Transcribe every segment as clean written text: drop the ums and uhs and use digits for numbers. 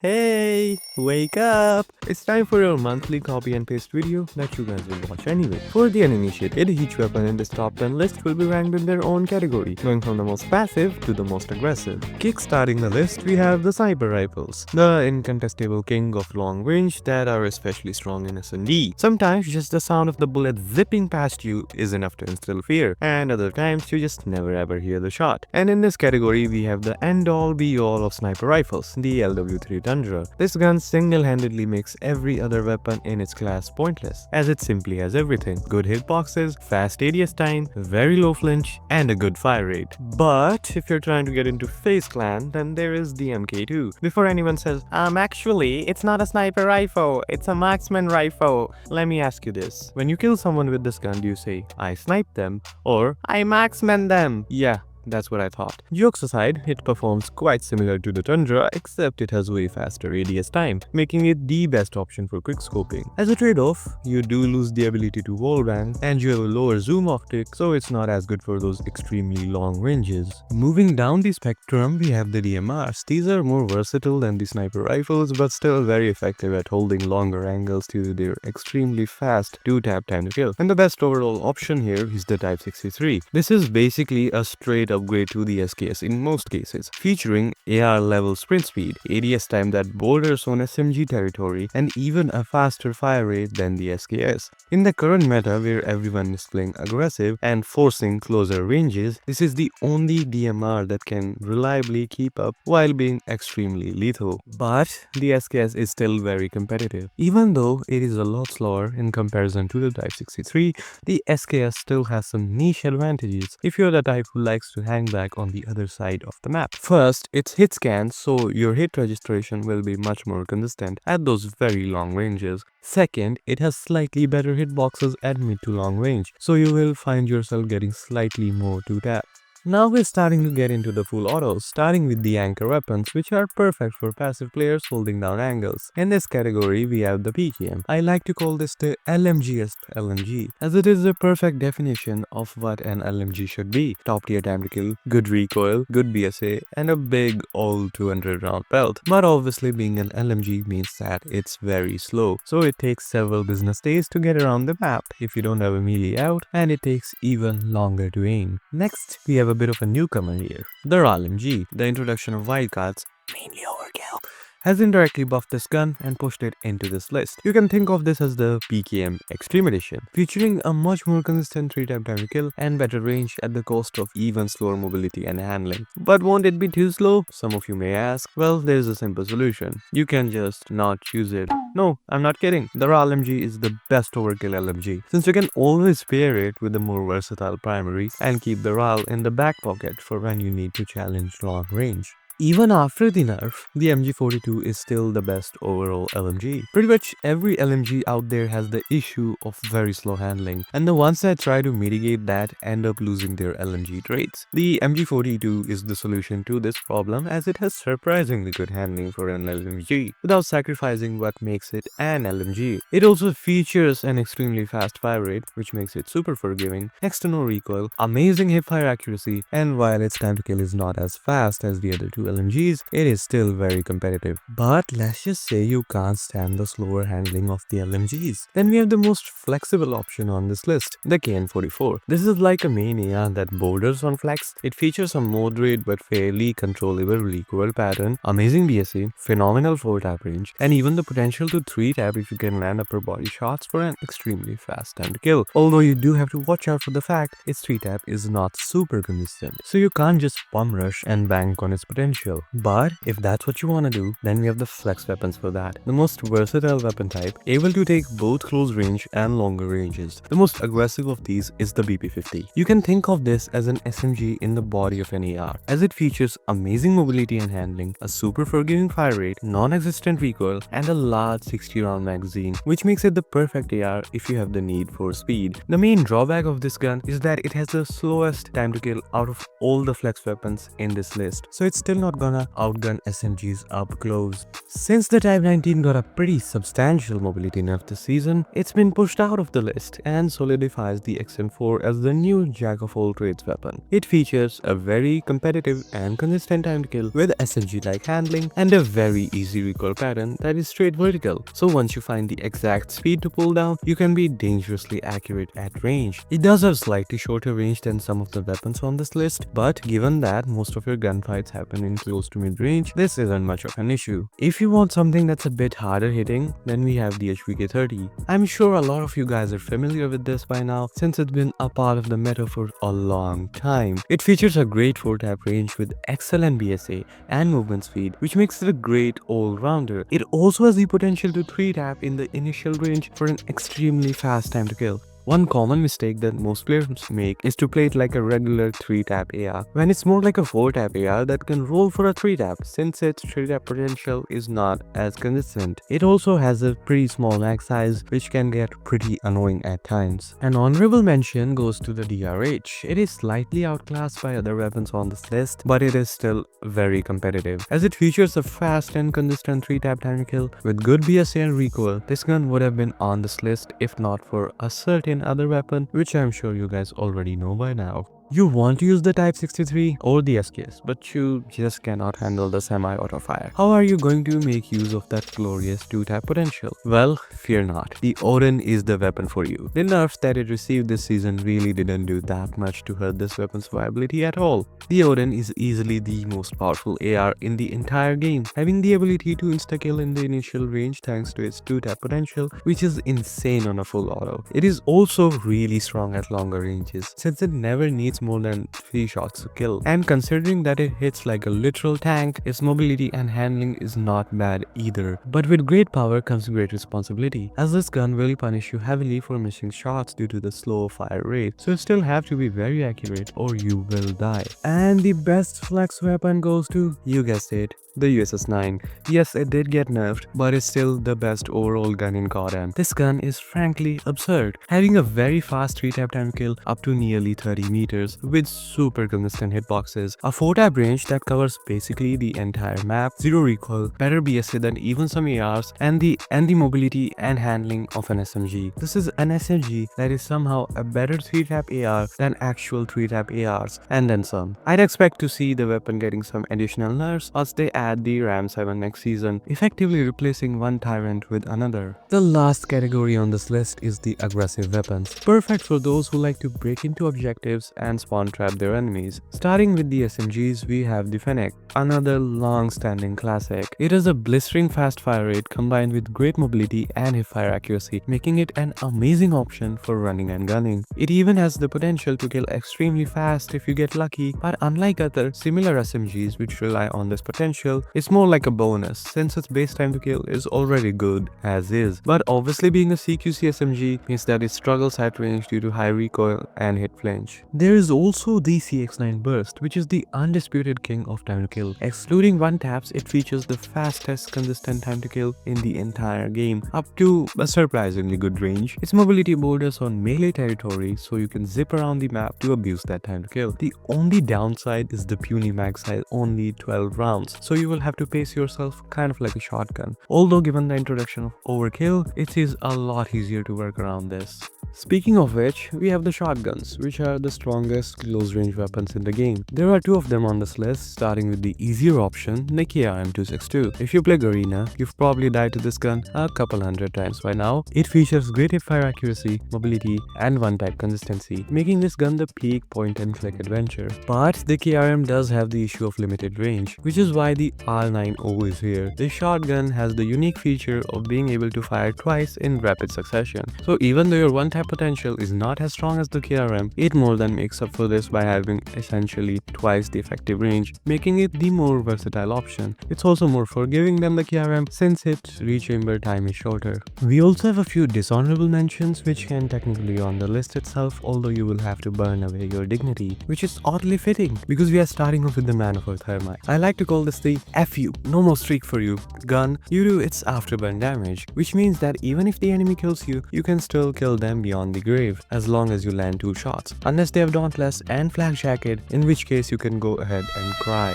Hey, wake up! It's time for your monthly copy and paste video that you guys will watch anyway. For the uninitiated, each weapon in this top 10 list will be ranked in their own category, going from the most passive to the most aggressive. Kickstarting the list, we have the sniper rifles, the incontestable king of long range that are especially strong in S&D. Sometimes just the sound of the bullet zipping past you is enough to instill fear, and other times you just never ever hear the shot. And in this category, we have the end-all be-all of sniper rifles, the LW3 Tundra. This gun single-handedly makes every other weapon in its class pointless, as it simply has everything: good hitboxes, fast ADS time, very low flinch, and a good fire rate. But if you're trying to get into FaZe Clan, then there is the MK2. Before anyone says, actually, it's not a sniper rifle, it's a marksman rifle. Let me ask you this. When you kill someone with this gun, do you say, I sniped them, or I marksman them? Yeah. That's what I thought. Jokes aside, it performs quite similar to the Tundra, except it has way faster ADS time, making it the best option for quickscoping. As a trade-off, you do lose the ability to wallbang, and you have a lower zoom optic, so it's not as good for those extremely long ranges. Moving down the spectrum, we have the DMRs. These are more versatile than the sniper rifles, but still very effective at holding longer angles due to their extremely fast 2-tap time to kill. And the best overall option here is the Type 63. This is basically a straight upgrade to the SKS in most cases, featuring AR level sprint speed, ADS time that borders on SMG territory, and even a faster fire rate than the SKS. In the current meta where everyone is playing aggressive and forcing closer ranges, this is the only DMR that can reliably keep up while being extremely lethal. But the SKS is still very competitive. Even though it is a lot slower in comparison to the Type 63, the SKS still has some niche advantages if you're the type who likes to hang back on the other side of the map. First, it's hit scan, so your hit registration will be much more consistent at those very long ranges. Second, it has slightly better hitboxes at mid to long range, so you will find yourself getting slightly more 2-tap. Now we're starting to get into the full autos, starting with the anchor weapons, which are perfect for passive players holding down angles. In this category, we have the PKM. I like to call this the LMGest LMG, as it is the perfect definition of what an LMG should be. Top tier time to kill, good recoil, good BSA, and a big all 200 round belt. But obviously being an LMG means that it's very slow, so it takes several business days to get around the map if you don't have a melee out, and it takes even longer to aim. Next, we have a bit of a newcomer here, the RLMG. The introduction of wildcards, mainly overkill, has indirectly buffed this gun and pushed it into this list. You can think of this as the PKM Extreme Edition, featuring a much more consistent 3-tap time to kill and better range at the cost of even slower mobility and handling. But won't it be too slow? Some of you may ask. Well, there's a simple solution. You can just not choose it. No, I'm not kidding. The RLMG is the best overkill LMG, since you can always pair it with a more versatile primary and keep the RAL in the back pocket for when you need to challenge long range. Even after the nerf, the MG42 is still the best overall LMG. Pretty much every LMG out there has the issue of very slow handling, and the ones that try to mitigate that end up losing their LMG traits. The MG42 is the solution to this problem, as it has surprisingly good handling for an LMG, without sacrificing what makes it an LMG. It also features an extremely fast fire rate, which makes it super forgiving, next to no recoil, amazing hipfire accuracy, and while its time to kill is not as fast as the other two LMGs, it is still very competitive. But let's just say you can't stand the slower handling of the LMGs. Then we have the most flexible option on this list, the KN44. This is like a mania that borders on flex. It features a moderate but fairly controllable recoil pattern, amazing BSA, phenomenal 4-tap range, and even the potential to 3-tap if you can land upper body shots for an extremely fast time to kill. Although you do have to watch out for the fact its 3-tap is not super consistent, so you can't just bum rush and bank on its potential. But if that's what you want to do, then we have the flex weapons for that. The most versatile weapon type, able to take both close range and longer ranges. The most aggressive of these is the BP50. You can think of this as an SMG in the body of an AR, as it features amazing mobility and handling, a super forgiving fire rate, non-existent recoil, and a large 60 round magazine, which makes it the perfect AR if you have the need for speed. The main drawback of this gun is that it has the slowest time to kill out of all the flex weapons in this list, so it's still not not gonna outgun SMGs up close. Since the Type 19 got a pretty substantial mobility nerf this season, it's been pushed out of the list and solidifies the XM4 as the new jack-of-all-trades weapon. It features a very competitive and consistent time to kill with SMG-like handling and a very easy recoil pattern that is straight vertical. So once you find the exact speed to pull down, you can be dangerously accurate at range. It does have slightly shorter range than some of the weapons on this list, but given that most of your gunfights happen in close to mid-range, this isn't much of an issue. If you want something that's a bit harder hitting, then we have the HVK-30. I'm sure a lot of you guys are familiar with this by now since it's been a part of the meta for a long time. It features a great 4-tap range with excellent BSA and movement speed, which makes it a great all-rounder. It also has the potential to 3-tap in the initial range for an extremely fast time to kill. One common mistake that most players make is to play it like a regular 3-tap AR, when it's more like a 4-tap AR that can roll for a 3-tap since its 3-tap potential is not as consistent. It also has a pretty small mag size which can get pretty annoying at times. An honorable mention goes to the DRH. It is slightly outclassed by other weapons on this list, but it is still very competitive. As it features a fast and consistent 3-tap time to kill with good BSA and recoil, this gun would have been on this list if not for a certain other weapon which I'm sure you guys already know by now. You want to use the Type 63 or the SKS, but you just cannot handle the semi-auto fire. How are you going to make use of that glorious 2-tap potential? Well, fear not. The Odin is the weapon for you. The nerfs that it received this season really didn't do that much to hurt this weapon's viability at all. The Odin is easily the most powerful AR in the entire game, having the ability to insta-kill in the initial range thanks to its 2-tap potential, which is insane on a full auto. It is also really strong at longer ranges, since it never needs more than 3 shots to kill. And considering that it hits like a literal tank, its mobility and handling is not bad either. But with great power comes great responsibility, as this gun will punish you heavily for missing shots due to the slow fire rate. So you still have to be very accurate or you will die. And the best flex weapon goes to, you guessed it, the USS-9. Yes, it did get nerfed, but it's still the best overall gun in CoDM. This gun is frankly absurd, having a very fast 3-tap time kill up to nearly 30 meters with super consistent hitboxes, a 4-tap range that covers basically the entire map, 0 recoil, better BSA than even some ARs, and the mobility and handling of an SMG. This is an SMG that is somehow a better 3-tap AR than actual 3-tap ARs, and then some. I'd expect to see the weapon getting some additional nerfs as they add the Ram 7 next season, effectively replacing one tyrant with another. The last category on this list is the aggressive weapons, perfect for those who like to break into objectives and spawn trap their enemies. Starting with the SMGs, we have the Fennec, another long-standing classic. It has a blistering fast fire rate combined with great mobility and hipfire accuracy, making it an amazing option for running and gunning. It even has the potential to kill extremely fast if you get lucky, but unlike other similar SMGs which rely on this potential, it's more like a bonus since its base time to kill is already good as is. But obviously being a CQC SMG means that it struggles at range due to high recoil and hit flinch. There is also the CX-9 Burst, which is the undisputed king of time to kill. Excluding 1-taps, it features the fastest consistent time to kill in the entire game, up to a surprisingly good range. Its mobility borders on melee territory, so you can zip around the map to abuse that time to kill. The only downside is the puny mag size, only 12 rounds, so you will have to pace yourself kind of like a shotgun. Although given the introduction of overkill, it is a lot easier to work around this. Speaking of which, we have the shotguns, which are the strongest close-range weapons in the game. There are 2 of them on this list, starting with the easier option, the KRM-262. If you play Garena, you've probably died to this gun a couple hundred times by now. It features great hipfire accuracy, mobility, and 1-tap consistency, making this gun the peak point-and-click adventure. But the KRM does have the issue of limited range, which is why the R9O is here. This shotgun has the unique feature of being able to fire twice in rapid succession. So even though your 1-tap potential is not as strong as the KRM, it more than makes up for this by having essentially twice the effective range, making it the more versatile option. It's also more forgiving than the KRM since its rechamber time is shorter. We also have a few dishonorable mentions which can technically be on the list itself, although you will have to burn away your dignity, which is oddly fitting because we are starting off with the Man of Earth Thermite. I like to call this the FU, no more streak for you, gun. You do its afterburn damage, which means that even if the enemy kills you, you can still kill them beyond the grave as long as you land 2 shots, unless they have Dauntless and Flak Jacket, in which case you can go ahead and cry.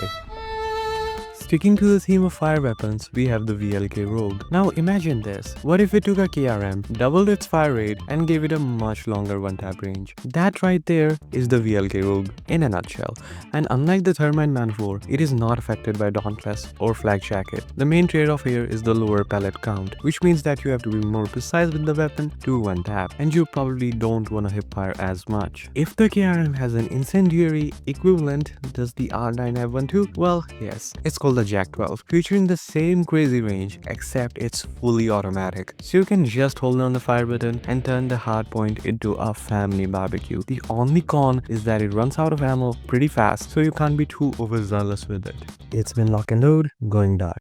Sticking to the theme of fire weapons, we have the VLK Rogue. Now imagine this. What if we took a KRM, doubled its fire rate, and gave it a much longer one-tap range? That right there is the VLK Rogue in a nutshell. And unlike the Thermite Man 4, it is not affected by Dauntless or Flak Jacket. The main trade-off here is the lower pellet count, which means that you have to be more precise with the weapon to one tap, and you probably don't want to hip fire as much. If the KRM has an incendiary equivalent, does the R9 have one too? Well, yes. It's called the Jack 12, featuring the same crazy range, except it's fully automatic. So you can just hold on the fire button and turn the hardpoint into a family barbecue. The only con is that it runs out of ammo pretty fast, so you can't be too overzealous with it. It's been Lock and Load, going dark.